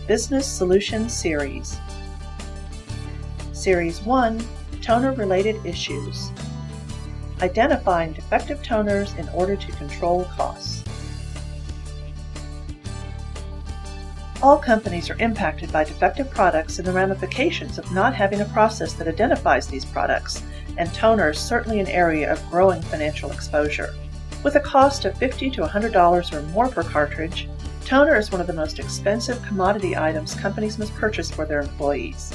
Business Solutions Series. Series 1, Toner-Related Issues. Identifying defective toners in order to control costs. All companies are impacted by defective products and the ramifications of not having a process that identifies these products, and toner is certainly an area of growing financial exposure. With a cost of $50 to $100 or more per cartridge, toner is one of the most expensive commodity items companies must purchase for their employees.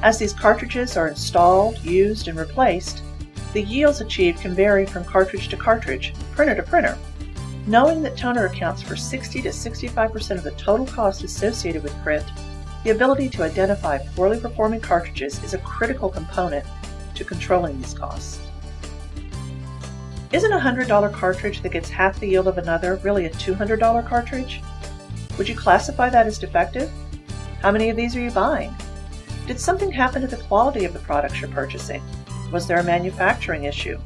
As these cartridges are installed, used, and replaced, the yields achieved can vary from cartridge to cartridge, printer to printer. Knowing that toner accounts for 60 to 65% of the total cost associated with print, the ability to identify poorly performing cartridges is a critical component to controlling these costs. Isn't a $100 cartridge that gets half the yield of another really a $200 cartridge? Would you classify that as defective? How many of these are you buying? Did something happen to the quality of the products you're purchasing? Was there a manufacturing issue?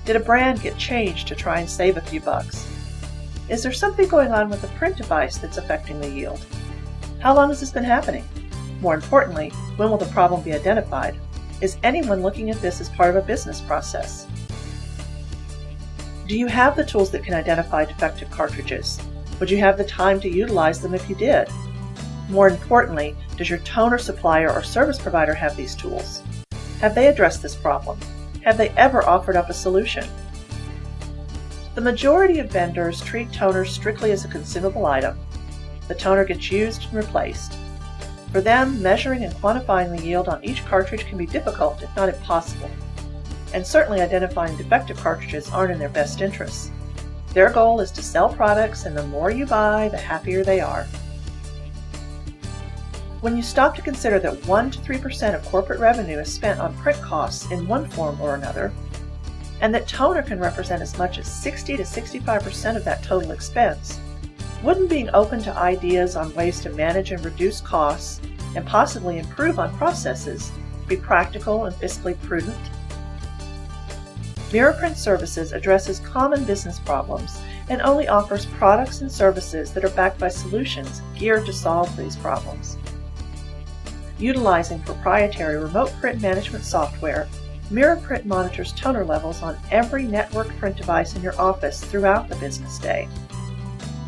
Did a brand get changed to try and save a few bucks? Is there something going on with the print device that's affecting the yield? How long has this been happening? More importantly, when will the problem be identified? Is anyone looking at this as part of a business process? Do you have the tools that can identify defective cartridges? Would you have the time to utilize them if you did? More importantly, does your toner supplier or service provider have these tools? Have they addressed this problem? Have they ever offered up a solution? The majority of vendors treat toner strictly as a consumable item. The toner gets used and replaced. For them, measuring and quantifying the yield on each cartridge can be difficult, if not impossible. And certainly identifying defective cartridges aren't in their best interests. Their goal is to sell products, and the more you buy, the happier they are. When you stop to consider that 1 to 3% of corporate revenue is spent on print costs in one form or another, and that toner can represent as much as 60 to 65% of that total expense, wouldn't being open to ideas on ways to manage and reduce costs and possibly improve on processes be practical and fiscally prudent? MirrorPrint Services addresses common business problems and only offers products and services that are backed by solutions geared to solve these problems. Utilizing proprietary remote print management software, MirrorPrint monitors toner levels on every network print device in your office throughout the business day.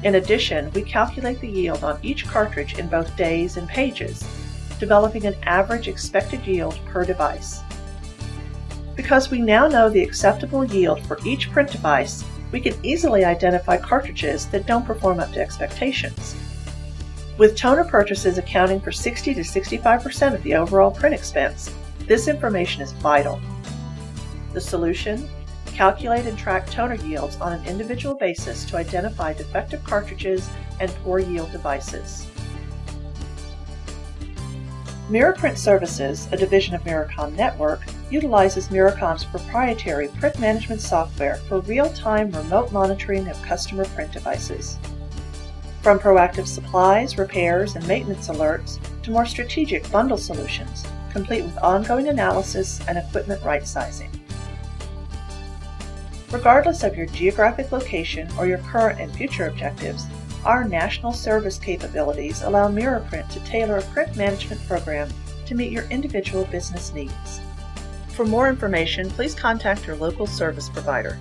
In addition, we calculate the yield on each cartridge in both days and pages, developing an average expected yield per device. Because we now know the acceptable yield for each print device, we can easily identify cartridges that don't perform up to expectations. With toner purchases accounting for 60 to 65% of the overall print expense, this information is vital. The solution? Calculate and track toner yields on an individual basis to identify defective cartridges and poor yield devices. MirrorPrint Services, a division of Miracom Network, utilizes Miracom's proprietary print management software for real-time remote monitoring of customer print devices. From proactive supplies, repairs, and maintenance alerts to more strategic bundle solutions, complete with ongoing analysis and equipment right-sizing. Regardless of your geographic location or your current and future objectives, our national service capabilities allow MirrorPrint to tailor a print management program to meet your individual business needs. For more information, please contact your local service provider.